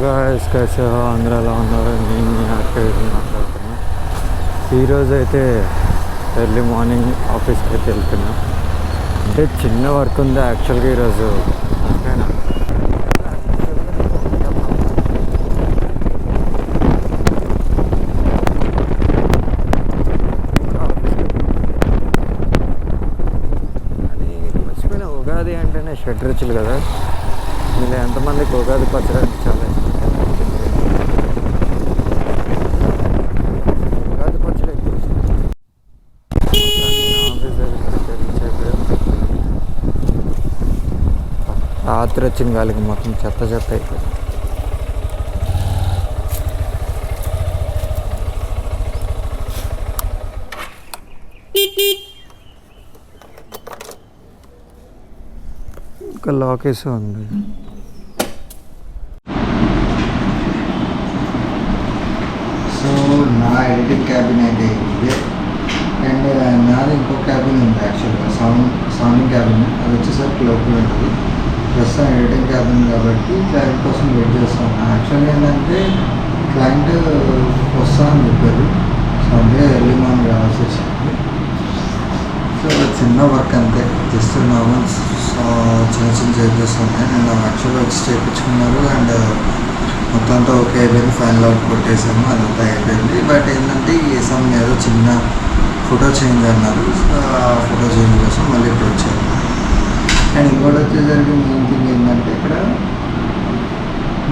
Guys ఆంధ్రాలో ఉన్నారు. నేను అక్కడ మాట్లాడుతున్నా. ఈరోజు అయితే ఎర్లీ మార్నింగ్ ఆఫీస్కి అయితే వెళ్తున్నా. అంటే చిన్న వర్క్ ఉంది యాక్చువల్గా ఈరోజు. మర్చిపోయిన ఉగాది అంటేనే షడ్ రుచులు కదా. మీరు ఎంతమందికి ఉగాది పచ్చడి అంటే చాలా ఇష్టం. ఉగాది పచ్చడి ఎక్కువ ఇష్టం. రాత్రి వచ్చిన గాలికి మొత్తం చెత్త చెత్త అయిపోయింది. ఇంకా లాకేస్ ఉంది. సో నా ఎడిటింగ్ క్యాబిన్ అయితే ఇదే. అండ్ నాది ఇంకో క్యాబిన్ ఉంది యాక్చువల్గా, సౌండింగ్ క్యాబిన్. అది వచ్చేసరికి లోపల ఉంటుంది. ప్రస్తుతం ఎడిటింగ్ క్యాబిన్ కాబట్టి క్లయింట్ కోసం వెయిట్ చేస్తాను. యాక్చువల్గా ఏంటంటే క్లయింట్ వస్తా అని చెప్పారు. సో అంటే ఎర్లీ మార్నింగ్ రావాల్సి వచ్చింది. సో చిన్న వర్క్ అంతే, జస్ట్ నార్మల్ చిన్న చిన్న చేపిస్తున్నాయి. నేను యాక్చువల్గా వచ్చి చేయించుకున్నారు. అండ్ మొత్తం అంతా ఓకే అయిపోయింది. ఫైనల్ అవుట్ కొట్టేసాము, అదంతా అయిపోయింది. బట్ ఏంటంటే ఈ సమయం ఏదో చిన్న ఫోటో చేంజ్ అన్నారు. సో ఆ ఫోటో చేంజ్ కోసం మళ్ళీ ఇప్పుడు వచ్చాను. అండ్ ఇంకోటి వచ్చేసరికి మెయిన్ థింగ్ ఏంటంటే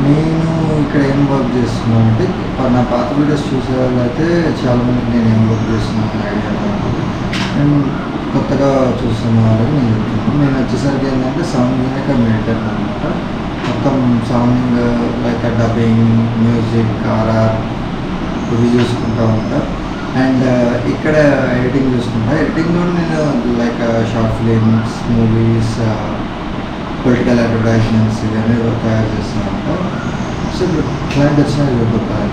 నేను ఇక్కడ ఏం వర్క్ చేస్తున్నాను అంటే, నా పాత వీడియోస్ చూసే వాళ్ళు అయితే చాలామందికి నేను ఏం వర్క్ చేస్తున్నాను ఐడియా ఉంటుంది. అండ్ కొత్తగా చూస్తున్న వాళ్ళకి నేను చెప్తున్నాను. నేను వచ్చేసరికి ఏంటంటే సౌండింగ్ ఇక్కడ మెయింటైన్ అనమాట. మొత్తం sounding like dubbing, music, RR ఇవి చూసుకుంటూ ఉంటా. అండ్ ఇక్కడ ఎడిటింగ్ చూసుకుంటా. ఎడిటింగ్లో నేను like short films, movies, political advertisements ఇవన్నీ తయారు చేస్తూ ఉంటా. సో ఇప్పుడు క్లయింట్ వచ్చినా చూద్దాం.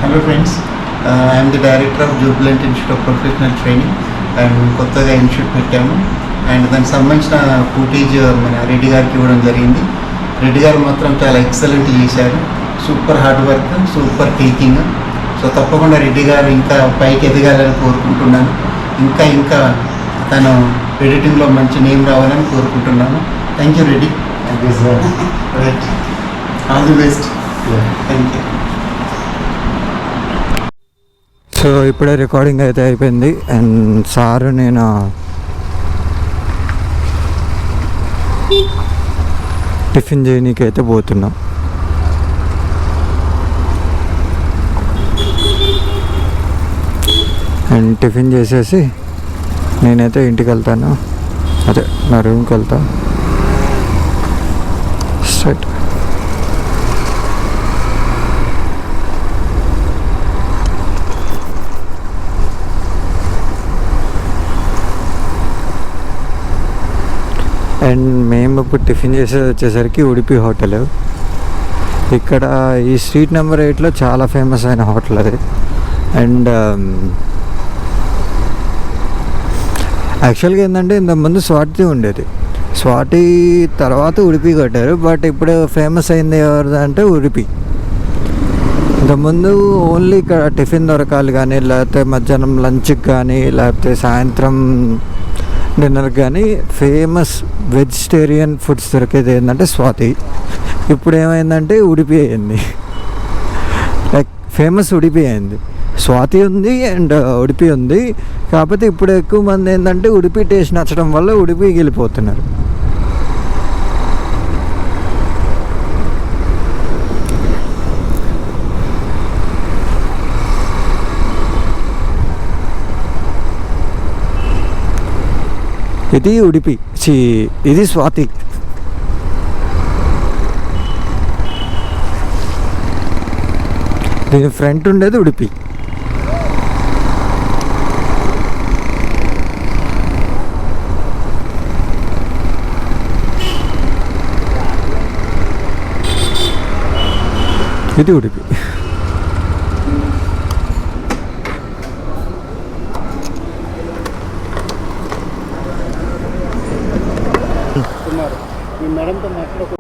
Hello friends, I'm the director of Jubilant institute of professional training. And కొత్తగా ఇన్స్టిట్యూట్ పెట్టాము. అండ్ దానికి సంబంధించిన ఫుటేజ్ మన రెడ్డి గారికి ఇవ్వడం జరిగింది. రెడ్డి గారు మాత్రం చాలా ఎక్సలెంట్ చేశారు. Super hard work, super taking. So తప్పకుండా రెడ్డి గారు ఇంకా పైకి ఎదగాలని కోరుకుంటున్నాను. ఇంకా తను ఎడిటింగ్లో మంచి నేమ్ రావాలని కోరుకుంటున్నాను. Thank you Reddy. Thank you sir. Right, all the best. Thank you. So ఇప్పుడే రికార్డింగ్ అయితే అయిపోయింది. అండ్ సారు నేను టిఫిన్ చేయనీకి అయితే పోతున్నాం. అండ్ టిఫిన్ చేసేసి నేనైతే ఇంటికి వెళ్తాను. అదే నా రూమ్కి వెళ్తా. స్ట్రైట్ అండ్ మేము ఇప్పుడు టిఫిన్ చేసేది వచ్చేసరికి ఉడిపి హోటల్. ఇక్కడ ఈ స్ట్రీట్ నెంబర్ 8లో చాలా ఫేమస్ అయిన హోటల్ అది. అండ్ యాక్చువల్గా ఏంటంటే ఇంతకుముందు స్వాతి ఉండేది. స్వాతి తర్వాత ఉడిపి కట్టారు. బట్ ఇప్పుడు ఫేమస్ అయింది ఎవరిది అంటే ఉడిపి. ఇంతకుముందు ఓన్లీ ఇక్కడ టిఫిన్ దొరకాలి కానీ, లేకపోతే మధ్యాహ్నం లంచ్కి కానీ, లేకపోతే సాయంత్రం డిన్నర్కి కానీ ఫేమస్ వెజిటేరియన్ ఫుడ్స్ దొరికేది ఏంటంటే స్వాతి. ఇప్పుడు ఏమైందంటే ఉడిపి అయింది. లైక్ ఫేమస్ ఉడిపి అయింది. స్వాతి ఉంది అండ్ ఉడిపి ఉంది. కాకపోతే ఇప్పుడు ఎక్కువ మంది ఏంటంటే ఉడిపి టేస్ట్ నచ్చడం వల్ల ఉడిపికి వెళ్ళిపోతున్నారు. ఇది ఉడిపి, ఇది స్వాతి. దీని ఫ్రంట్ ఉండేది ఉడిపి. ఇది ఉడిపి. మీ మేడంతో మాట్లాడుకో.